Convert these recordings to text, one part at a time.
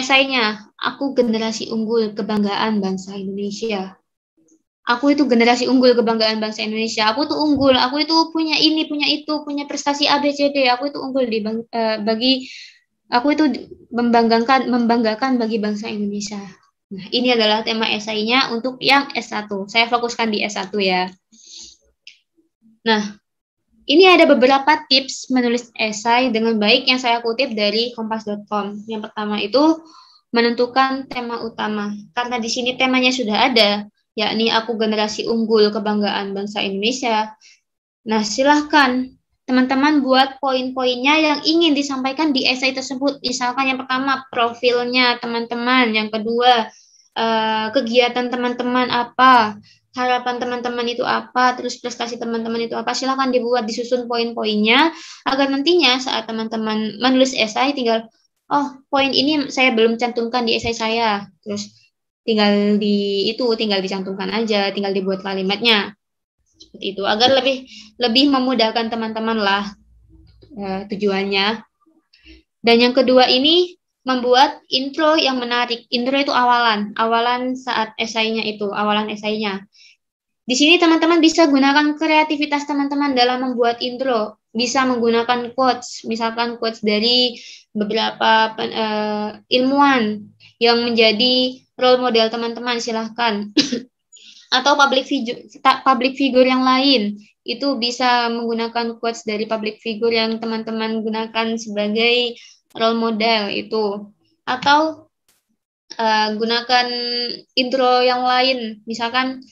esainya, aku generasi unggul kebanggaan bangsa Indonesia. Aku itu generasi unggul kebanggaan bangsa Indonesia. Aku tuh unggul, aku itu punya ini, punya itu, punya prestasi A B C D. Aku itu unggul bagi aku itu membanggakan bagi bangsa Indonesia. Nah, ini adalah tema esainya untuk yang S1. Saya fokuskan di S1 ya. Nah, ini ada beberapa tips menulis esai dengan baik yang saya kutip dari kompas.com. Yang pertama itu menentukan tema utama. Karena di sini temanya sudah ada, yakni aku generasi unggul kebanggaan bangsa Indonesia. Nah, silahkan teman-teman buat poin-poinnya yang ingin disampaikan di esai tersebut. Misalkan yang pertama profilnya teman-teman, yang kedua kegiatan teman-teman apa, harapan teman-teman itu apa, terus prestasi teman-teman itu apa. Silahkan dibuat, disusun poin-poinnya agar nantinya saat teman-teman menulis esai tinggal, oh poin ini saya belum cantumkan di esai saya, terus tinggal dicantumkan aja, tinggal dibuat kalimatnya seperti itu agar lebih memudahkan teman-teman lah tujuannya. Dan yang kedua ini membuat intro yang menarik. Intro itu awalan saat esainya itu, awalan esainya. Di sini teman-teman bisa gunakan kreativitas teman-teman dalam membuat intro. Bisa menggunakan quotes, misalkan quotes dari beberapa ilmuwan yang menjadi role model teman-teman, silahkan. Atau public figure yang lain, itu bisa menggunakan quotes dari public figure yang teman-teman gunakan sebagai role model itu. Atau gunakan intro yang lain, misalkan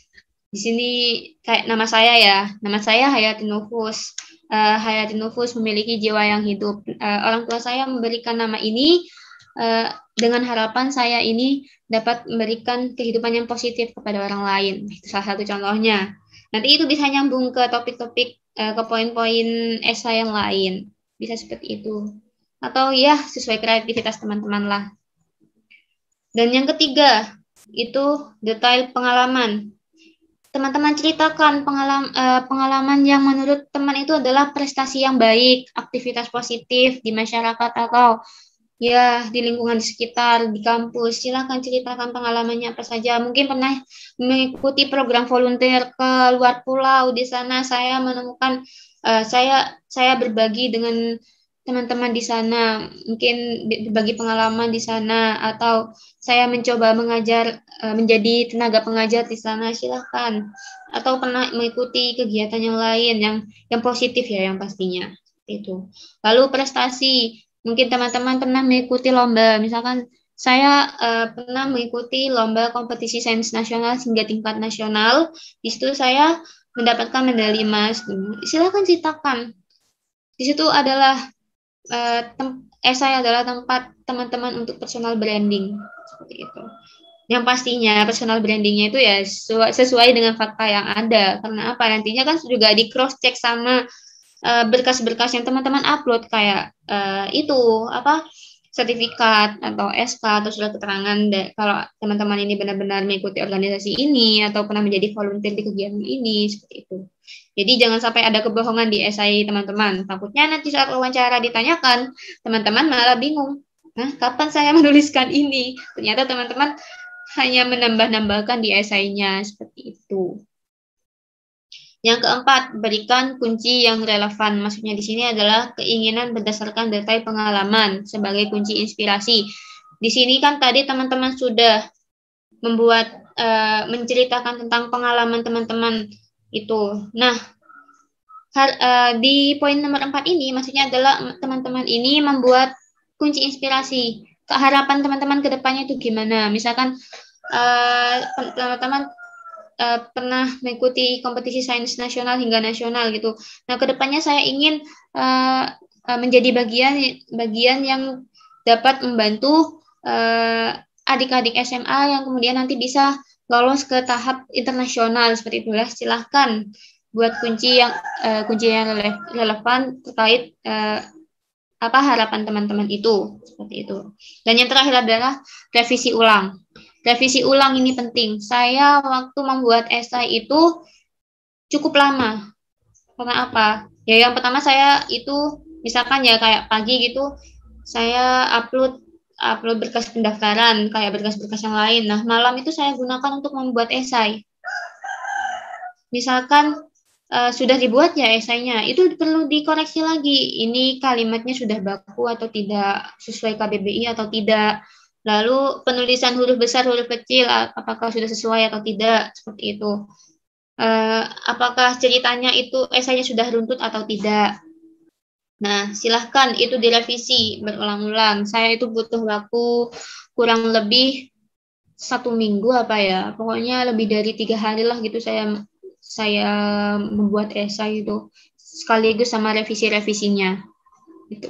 di sini kayak nama saya Hayati Nufus. Hayati Nufus memiliki jiwa yang hidup. Orang tua saya memberikan nama ini dengan harapan saya ini dapat memberikan kehidupan yang positif kepada orang lain. Itu salah satu contohnya. Nanti itu bisa nyambung ke topik-topik, ke poin-poin esai yang lain. Bisa seperti itu. Atau ya sesuai kreativitas teman-teman lah. Dan yang ketiga, itu detail pengalaman. Teman-teman ceritakan pengalaman yang menurut teman itu adalah prestasi yang baik, aktivitas positif di masyarakat atau ya di lingkungan sekitar, di kampus. Silakan ceritakan pengalamannya apa saja. Mungkin pernah mengikuti program volunteer ke luar pulau. Di sana saya menemukan saya berbagi dengan teman-teman di sana, mungkin berbagi pengalaman di sana, atau saya mencoba mengajar, menjadi tenaga pengajar di sana, silahkan. Atau pernah mengikuti kegiatan yang lain yang positif ya, yang pastinya itu. Lalu prestasi, mungkin teman-teman pernah mengikuti lomba, misalkan saya pernah mengikuti lomba kompetisi sains nasional hingga tingkat nasional. Di situ saya mendapatkan medali emas. Silahkan ceritakan. Di situ adalah esai adalah tempat teman-teman untuk personal branding seperti itu. Yang pastinya personal brandingnya itu ya sesuai dengan fakta yang ada. Karena apa? Nantinya kan juga di cross check sama berkas-berkas yang teman-teman upload kayak itu apa sertifikat atau SK atau surat keterangan kalau teman-teman ini benar-benar mengikuti organisasi ini atau pernah menjadi volunteer di kegiatan ini seperti itu. Jadi jangan sampai ada kebohongan di esai teman-teman. Takutnya nanti saat wawancara ditanyakan, teman-teman malah bingung. Nah, kapan saya menuliskan ini? Ternyata teman-teman hanya menambah-nambahkan di esainya seperti itu. Yang keempat, berikan kunci yang relevan. Maksudnya di sini adalah keinginan berdasarkan detail pengalaman sebagai kunci inspirasi. Di sini kan tadi teman-teman sudah membuat menceritakan tentang pengalaman teman-teman itu. Nah, di poin nomor 4 ini maksudnya adalah teman-teman ini membuat kunci inspirasi. Harapan teman-teman ke depannya itu gimana? Misalkan teman-teman pernah mengikuti kompetisi sains nasional hingga nasional gitu. Nah, kedepannya saya ingin menjadi bagian yang dapat membantu adik-adik SMA yang kemudian nanti bisa lolos ke tahap internasional seperti itulah. Silahkan buat kunci yang relevan terkait apa harapan teman-teman itu seperti itu. Dan yang terakhir adalah revisi ulang. Revisi ulang ini penting. Saya waktu membuat esai itu cukup lama. Karena apa? Ya yang pertama saya itu misalkan ya kayak pagi gitu saya upload upload berkas pendaftaran, kayak berkas-berkas yang lain. Nah, malam itu saya gunakan untuk membuat esai. Misalkan sudah dibuat ya esainya, itu perlu dikoreksi lagi. Ini kalimatnya sudah baku atau tidak, sesuai KBBI atau tidak. Lalu penulisan huruf besar, huruf kecil, apakah sudah sesuai atau tidak, seperti itu. Apakah ceritanya itu esainya sudah runtut atau tidak. Nah, silahkan itu direvisi berulang-ulang. Saya itu butuh waktu kurang lebih 1 minggu apa ya, pokoknya lebih dari 3 hari lah gitu saya membuat esai itu sekaligus sama revisi-revisinya gitu.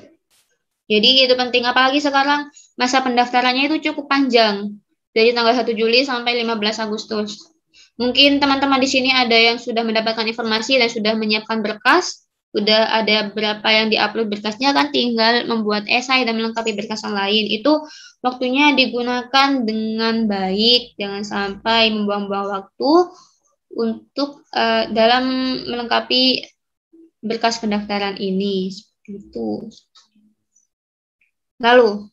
Jadi itu penting, apalagi sekarang masa pendaftarannya itu cukup panjang dari tanggal 1 Juli sampai 15 Agustus. Mungkin teman-teman di sini ada yang sudah mendapatkan informasi dan sudah menyiapkan berkas, sudah ada berapa yang diupload berkasnya, kan tinggal membuat esai dan melengkapi berkas yang lain. Itu waktunya digunakan dengan baik, jangan sampai membuang-buang waktu untuk dalam melengkapi berkas pendaftaran ini. Seperti itu. Lalu,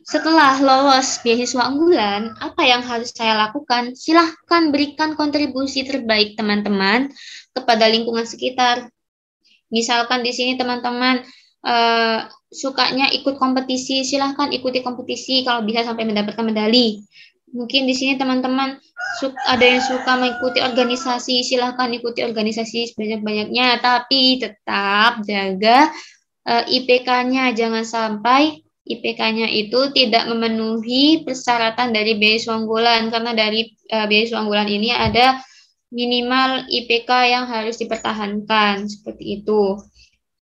setelah lolos beasiswa unggulan, apa yang harus saya lakukan? Silahkan berikan kontribusi terbaik teman-teman kepada lingkungan sekitar. Misalkan di sini teman-teman sukanya ikut kompetisi, silahkan ikuti kompetisi kalau bisa sampai mendapatkan medali. Mungkin di sini teman-teman ada yang suka mengikuti organisasi, silahkan ikuti organisasi sebanyak-banyaknya, tapi tetap jaga IPK-nya, jangan sampai IPK-nya itu tidak memenuhi persyaratan dari beasiswa unggulan, karena dari beasiswa unggulan ini ada minimal IPK yang harus dipertahankan, seperti itu.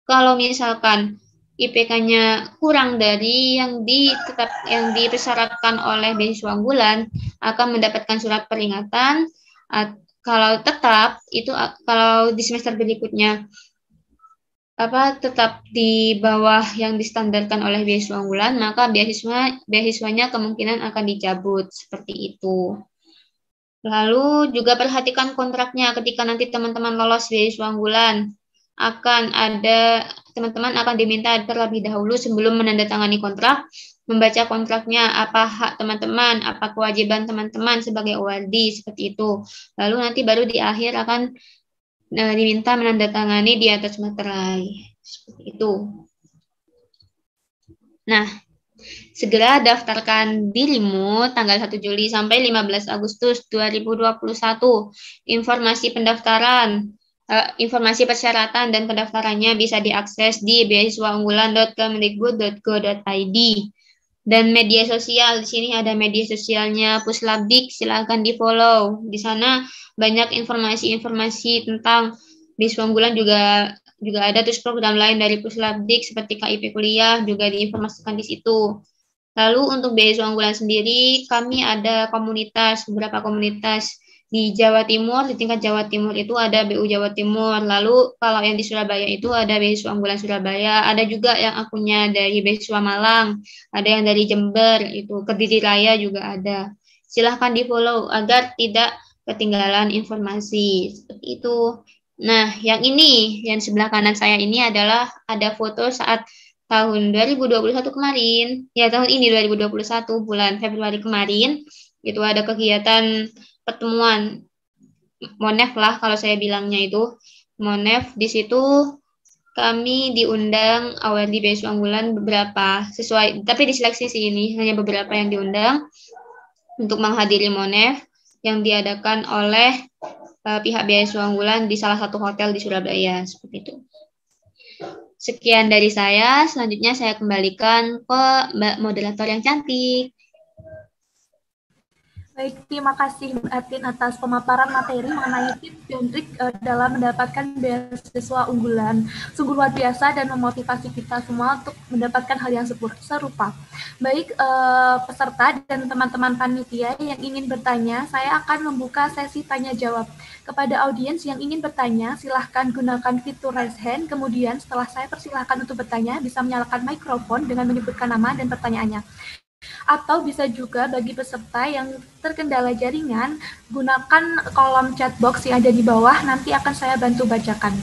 Kalau misalkan IPK-nya kurang dari yang dipersyaratkan oleh beasiswa unggulan, akan mendapatkan surat peringatan. Kalau tetap itu, kalau di semester berikutnya tetap di bawah yang distandarkan oleh beasiswa unggulan, maka beasiswanya kemungkinan akan dicabut, seperti itu. Lalu juga perhatikan kontraknya ketika nanti teman-teman lolos beasiswa unggulan. Teman-teman akan diminta terlebih dahulu sebelum menandatangani kontrak, membaca kontraknya, apa hak teman-teman, apa kewajiban teman-teman sebagai awardee, seperti itu. Lalu nanti baru di akhir akan diminta menandatangani di atas materai, seperti itu. Nah, segera daftarkan dirimu tanggal 1 Juli sampai 15 Agustus 2021. Informasi pendaftaran, informasi persyaratan dan pendaftarannya bisa diakses di beasiswaunggulan.kemendikbud.go.id. Dan media sosial, di sini ada media sosialnya Puslabdik, silakan di-follow. Di sana banyak informasi-informasi tentang beasiswa unggulan juga ada, terus program lain dari Puslabdik seperti KIP kuliah juga diinformasikan di situ. Lalu untuk beasiswa unggulan sendiri, kami ada beberapa komunitas di Jawa Timur, di tingkat Jawa Timur itu ada BU Jawa Timur. Lalu kalau yang di Surabaya itu ada beasiswa unggulan Surabaya, ada juga yang akunnya dari beasiswa Malang, ada yang dari Jember, itu Kediri Raya juga ada. Silahkan di-follow agar tidak ketinggalan informasi, seperti itu. Nah, yang sebelah kanan saya ini adalah ada foto saat tahun 2021 kemarin, ya tahun ini 2021 bulan Februari kemarin, itu ada kegiatan pertemuan Monef lah kalau saya bilangnya itu Monef. Di situ kami diundang awardee beasiswa unggulan beberapa, tapi diseleksi sih, ini hanya beberapa yang diundang untuk menghadiri Monef yang diadakan oleh pihak beasiswa unggulan di salah satu hotel di Surabaya, seperti itu. Sekian dari saya, selanjutnya saya kembalikan ke Mbak moderator yang cantik. Baik, terima kasih Mbak Atin atas pemaparan materi mengenai tips dan trik dalam mendapatkan beasiswa unggulan. Sungguh luar biasa dan memotivasi kita semua untuk mendapatkan hal yang serupa. Baik, peserta dan teman-teman panitia yang ingin bertanya, saya akan membuka sesi tanya-jawab. Kepada audiens yang ingin bertanya, silahkan gunakan fitur raise hand, kemudian setelah saya persilahkan untuk bertanya, bisa menyalakan mikrofon dengan menyebutkan nama dan pertanyaannya. Atau bisa juga bagi peserta yang terkendala jaringan, gunakan kolom chat box yang ada di bawah, nanti akan saya bantu bacakan.